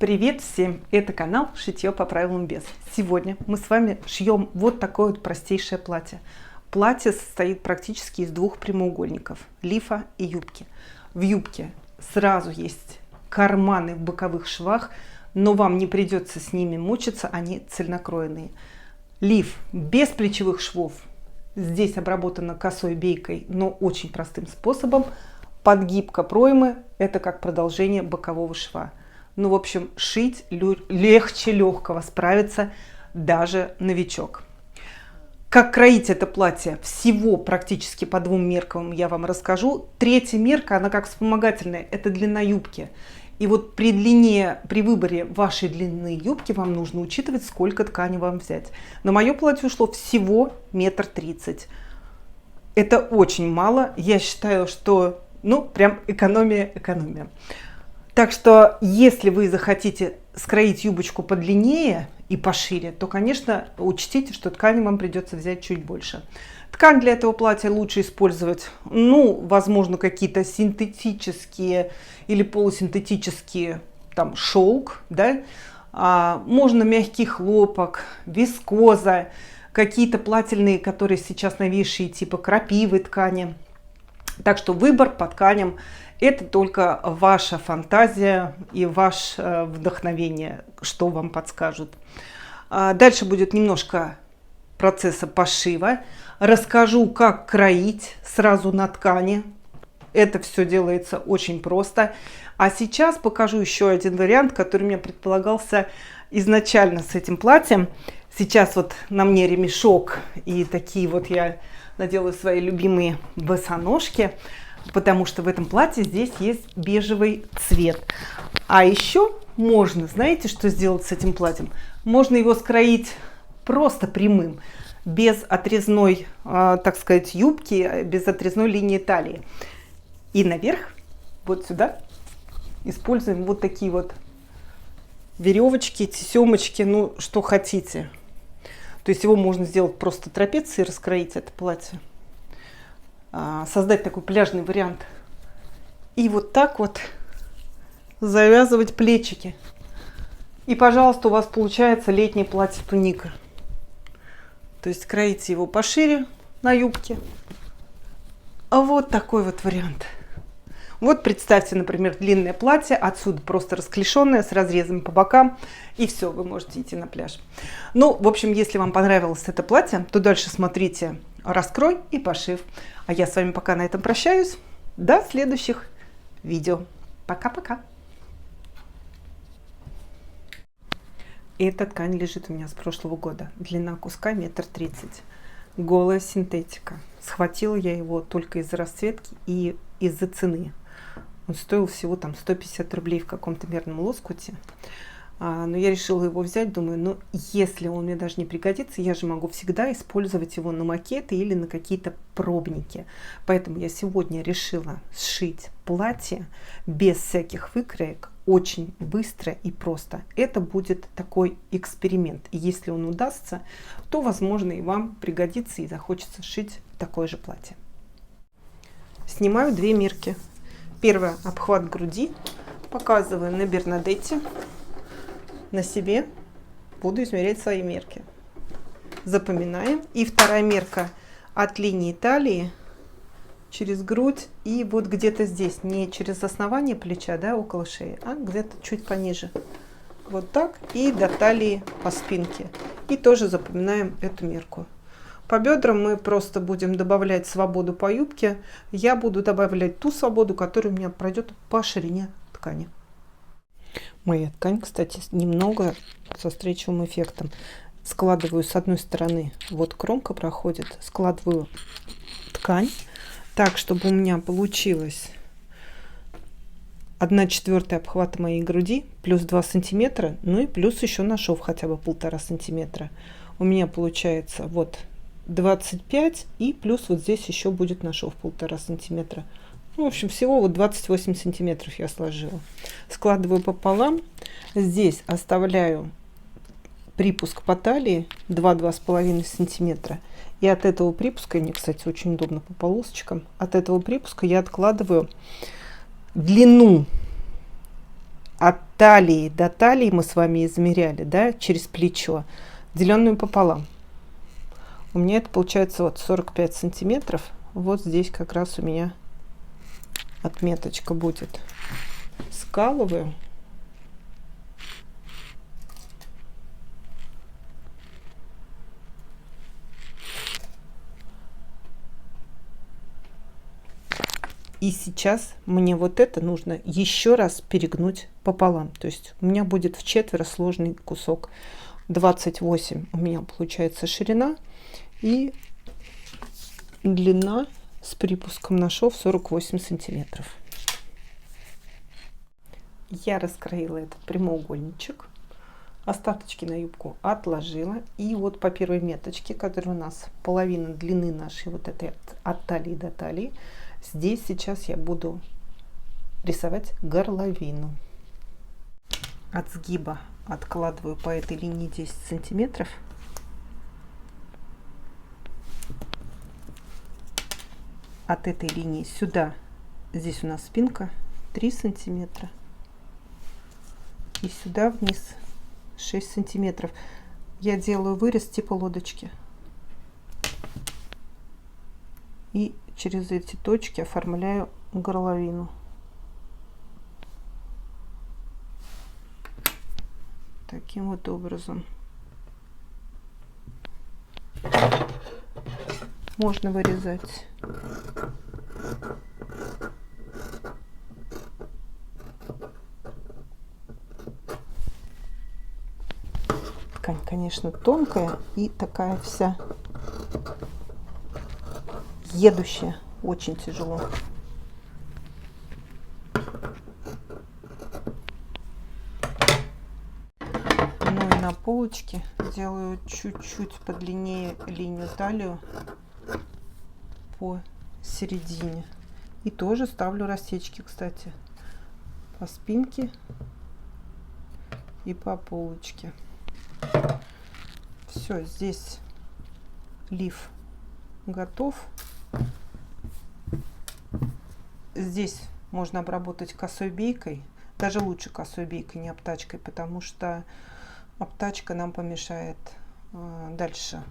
Привет всем! Это канал Шитье по правилам без. Сегодня мы с вами шьем вот такое вот простейшее платье. Платье состоит практически из двух прямоугольников – лифа и юбки. В юбке сразу есть карманы в боковых швах, но вам не придется с ними мучиться, они цельнокроенные. Лиф без плечевых швов. Здесь обработано косой бейкой, но очень простым способом. Подгибка проймы – это как продолжение бокового шва. Ну, в общем, шить легче легкого, справится даже новичок. Как кроить это платье? Всего практически по двум меркам я вам расскажу. Третья мерка, она как вспомогательная, это длина юбки. И вот при выборе вашей длины юбки вам нужно учитывать, сколько ткани вам взять. На мое платье ушло всего 1,30 м. Это очень мало. Я считаю, что, ну, прям экономия. Так что, если вы захотите скроить юбочку подлиннее и пошире, то, конечно, учтите, что ткани вам придется взять чуть больше. Ткань для этого платья лучше использовать, ну, возможно, какие-то синтетические или полусинтетические, там, шелк, да, можно мягкий хлопок, вискоза, какие-то плательные, которые сейчас новейшие, типа крапивы ткани. Так что выбор по тканям – это только ваша фантазия и ваше вдохновение, что вам подскажут. Дальше будет немножко процесса пошива. Расскажу, как кроить сразу на ткани. Это все делается очень просто. А сейчас покажу еще один вариант, который у меня предполагался изначально с этим платьем. Сейчас вот на мне ремешок, и такие вот я надела свои любимые босоножки, потому что в этом платье здесь есть бежевый цвет. А еще можно, знаете, что сделать с этим платьем? Можно его скроить просто прямым, без отрезной, так сказать, юбки, без отрезной линии талии. И наверх, вот сюда, используем вот такие вот веревочки, тесемочки, ну, что хотите. То есть его можно сделать просто трапецией, раскроить это платье. Создать такой пляжный вариант. И вот так вот завязывать плечики. И, пожалуйста, у вас получается летнее платье-туника. То есть кроите его пошире на юбке. А вот такой вот вариант. Вот представьте, например, длинное платье, отсюда просто расклешенное, с разрезами по бокам, и все, вы можете идти на пляж. Ну, в общем, если вам понравилось это платье, то дальше смотрите раскрой и пошив. А я с вами пока на этом прощаюсь. До следующих видео. Пока-пока. Эта ткань лежит у меня с прошлого года. Длина куска 1,30 м. Голая синтетика. Схватила я его только из-за расцветки и из-за цены. Он стоил всего там 150 рублей в каком-то мерном лоскуте. Но я решила его взять, думаю, ну, если он мне даже не пригодится, я же могу всегда использовать его на макеты или на какие-то пробники. Поэтому я сегодня решила сшить платье без всяких выкроек, очень быстро и просто. Это будет такой эксперимент. И если он удастся, то, возможно, и вам пригодится и захочется сшить такое же платье. Снимаю две мерки. Первый обхват груди показываю на Бернадетте. На себе буду измерять свои мерки. Запоминаем. И вторая мерка от линии талии через грудь и вот где-то здесь, не через основание плеча, да, около шеи, а где-то чуть пониже. Вот так и до талии по спинке. И тоже запоминаем эту мерку. По бедрам мы просто будем добавлять свободу по юбке. Я буду добавлять ту свободу, которая у меня пройдет по ширине ткани. Моя ткань, кстати, немного со встречным эффектом. Складываю с одной стороны, вот кромка проходит, складываю ткань так, чтобы у меня получилось 1/4 обхвата моей груди плюс 2 сантиметра, ну и плюс еще на шов хотя бы 1,5 сантиметра. У меня получается вот 25 и плюс вот здесь еще будет на шов 1,5 сантиметра. В общем, всего вот 28 сантиметров я сложила. Складываю пополам. Здесь оставляю припуск по талии 2-2,5 сантиметра. И от этого припуска, мне, кстати, очень удобно по полосочкам, от этого припуска я откладываю длину от талии до талии мы с вами измеряли, да, через плечо, деленную пополам. У меня это получается вот 45 сантиметров. Вот здесь как раз у меня отметочка будет. Скалываю. И сейчас мне вот это нужно еще раз перегнуть пополам. То есть у меня будет вчетверо сложный кусок. 28 у меня получается ширина. И длина с припуском на шов 48 сантиметров. Я раскроила этот прямоугольничек. Остаточки на юбку отложила. И вот по первой меточке, которая у нас половина длины нашей вот этой от талии до талии, здесь сейчас я буду рисовать горловину. От сгиба откладываю по этой линии 10 сантиметров. От этой линии сюда, здесь у нас спинка 3 сантиметра. И сюда вниз 6 сантиметров. Я делаю вырез типа лодочки. И через эти точки оформляю горловину. Таким вот образом. Можно вырезать. Ткань, конечно, тонкая и такая вся едущая. Очень тяжело. Ну и на полочке делаю чуть-чуть подлиннее линию талию по середине. И тоже ставлю рассечки, кстати, по спинке и по полочке. Все, здесь лиф готов. Здесь можно обработать косой бейкой. Даже лучше косой бейкой, не обтачкой, потому что обтачка нам помешает дальше.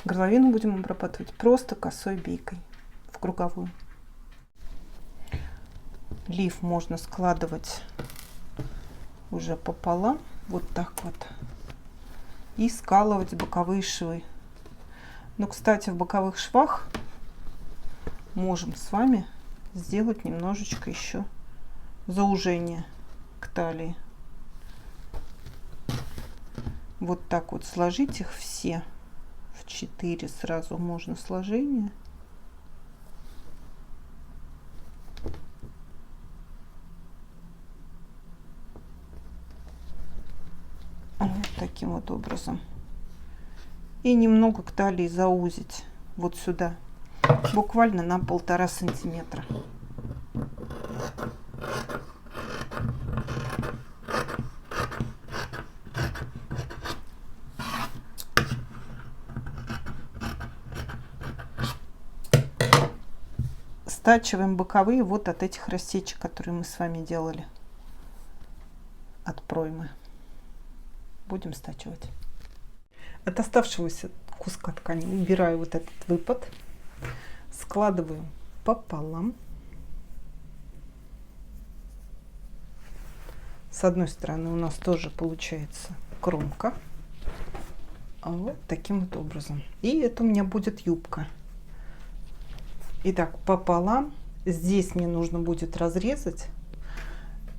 Горловину будем обрабатывать просто косой бейкой в круговую. Лиф можно складывать уже пополам, вот так вот, и скалывать боковые швы. Но, кстати, в боковых швах можем с вами сделать немножечко еще заужение к талии. Вот так вот сложить их все в 4 сразу можно сложение. Вот таким вот образом. И немного к талии заузить вот сюда, буквально на 1,5 сантиметра. Стачиваем боковые вот от этих рассечек, которые мы с вами делали от проймы. Будем стачивать. От оставшегося куска ткани убираю вот этот выпад, складываю пополам. С одной стороны у нас тоже получается кромка. Вот таким вот образом. И это у меня будет юбка. Итак, пополам. Здесь мне нужно будет разрезать.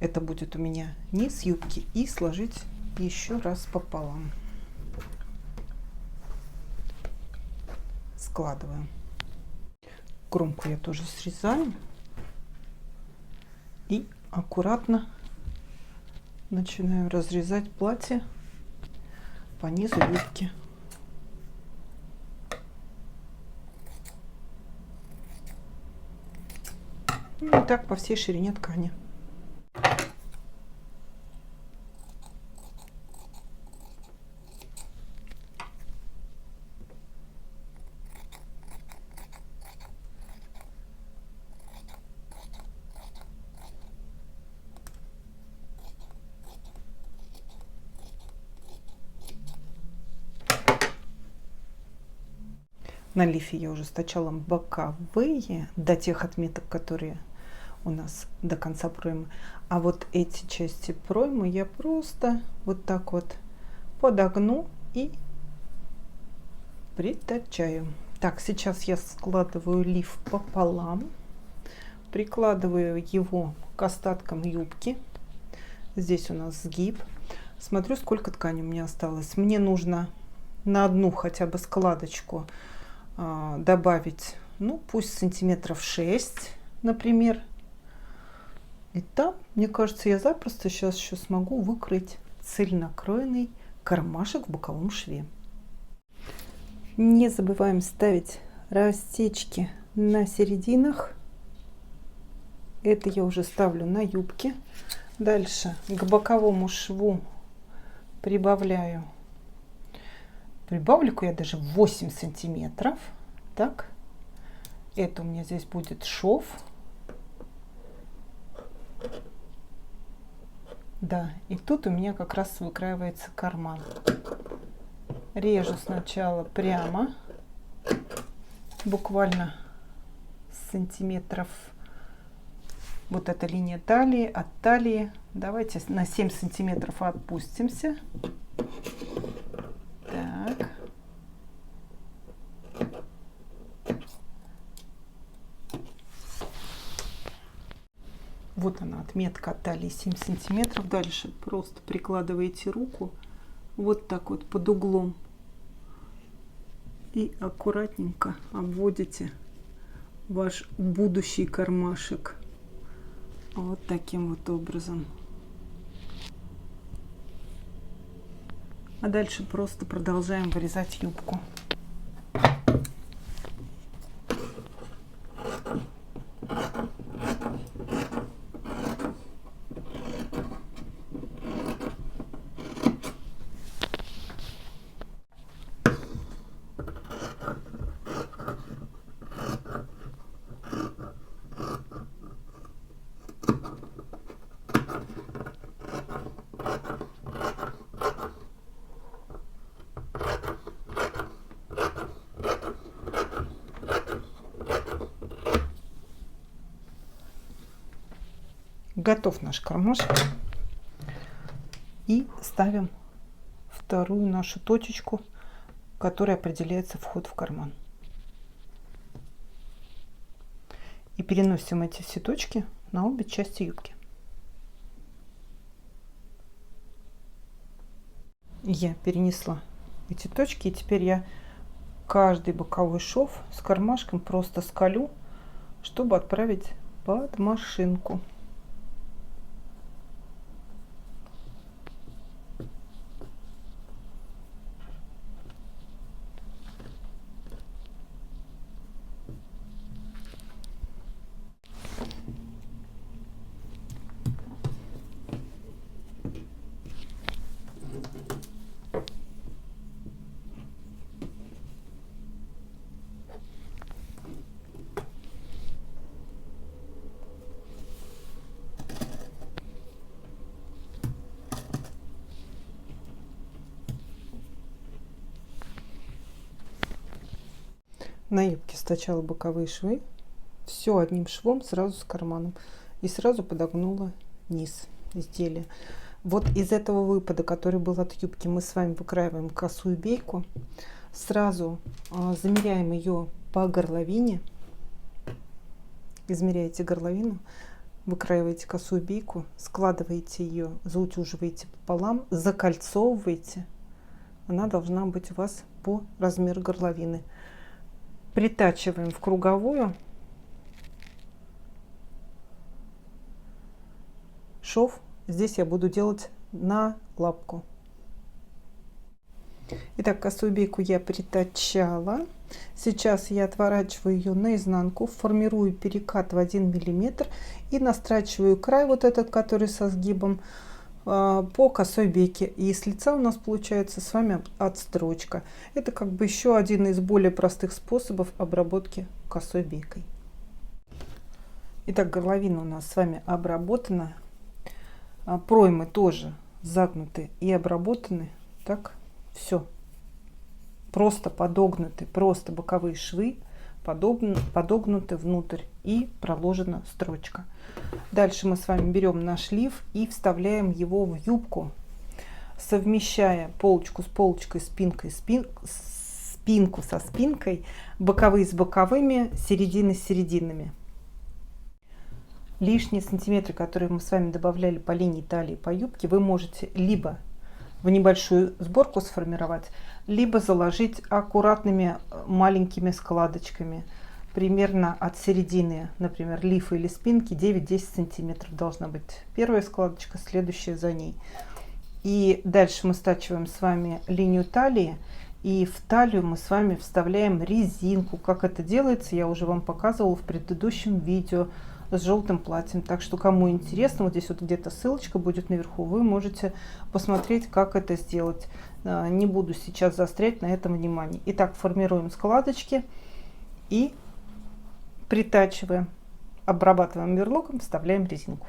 Это будет у меня низ юбки. И сложить еще раз пополам. Складываем. Кромку я тоже срезаю. И аккуратно начинаю разрезать платье по низу юбки. Ну и так по всей ширине ткани. На лифе я уже стачала боковые до тех отметок, которые у нас до конца проймы. А вот эти части проймы я просто вот так вот подогну и притачаю. Так, сейчас я складываю лиф пополам, прикладываю его к остаткам юбки. Здесь у нас сгиб. Смотрю, сколько ткани у меня осталось. Мне нужно на одну хотя бы складочку добавить, ну, пусть сантиметров 6, например. И там, мне кажется, я запросто сейчас еще смогу выкроить цельнокроенный кармашек в боковом шве. Не забываем ставить растечки на серединах. Это я уже ставлю на юбке. Дальше к боковому шву прибавляю. Прибавлю-ка я даже 8 сантиметров. Так, это у меня здесь будет шов. Да, и тут у меня как раз выкраивается карман. Режу сначала прямо, буквально сантиметров. Вот эта линия талии, от талии. Давайте на 7 сантиметров отпустимся. Так. Вот она, отметка от талии 7 сантиметров. Дальше просто прикладываете руку вот так вот под углом и аккуратненько обводите ваш будущий кармашек вот таким вот образом. А дальше просто продолжаем вырезать юбку. Готов наш кармашек. И ставим вторую нашу точечку, которая определяется вход в карман. И переносим эти все точки на обе части юбки. Я перенесла эти точки, и теперь я каждый боковой шов с кармашком просто скалю, чтобы отправить под машинку. На юбке стачала боковые швы, все одним швом сразу с карманом, и сразу подогнула низ изделия. Вот из этого выпада, который был от юбки, мы с вами выкраиваем косую бейку, сразу замеряем ее по горловине, измеряете горловину, выкраиваете косую бейку, складываете ее, заутюживаете пополам, закольцовываете. Она должна быть у вас по размеру горловины. Притачиваем в круговую. Шов здесь я буду делать на лапку. Итак, косую бейку я притачала. Сейчас я отворачиваю ее наизнанку, формирую перекат в 1 мм и настрачиваю край вот этот, который со сгибом, по косой бейке. И с лица у нас получается с вами отстрочка. Это как бы еще один из более простых способов обработки косой бейкой. Итак, горловина у нас с вами обработана. Проймы тоже загнуты и обработаны. Так, все. просто подогнуты, просто боковые швы подогнуты внутрь и проложена строчка. Дальше мы с вами берем наш лиф и вставляем его в юбку, совмещая полочку с полочкой, спинку со спинкой, боковые с боковыми, середины с серединами. Лишние сантиметры, которые мы с вами добавляли по линии талии, по юбке, вы можете либо в небольшую сборку сформировать, либо заложить аккуратными маленькими складочками. Примерно от середины, например, лифа или спинки 9-10 сантиметров должна быть первая складочка, следующая за ней. И дальше мы стачиваем с вами линию талии, и в талию мы с вами вставляем резинку. Как это делается, я уже вам показывала в предыдущем видео с желтым платьем. Так что, кому интересно, вот здесь вот где-то ссылочка будет наверху, вы можете посмотреть, как это сделать. Не буду сейчас заострять на этом внимание. Итак, формируем складочки и притачиваем, обрабатываем верлоком, вставляем резинку.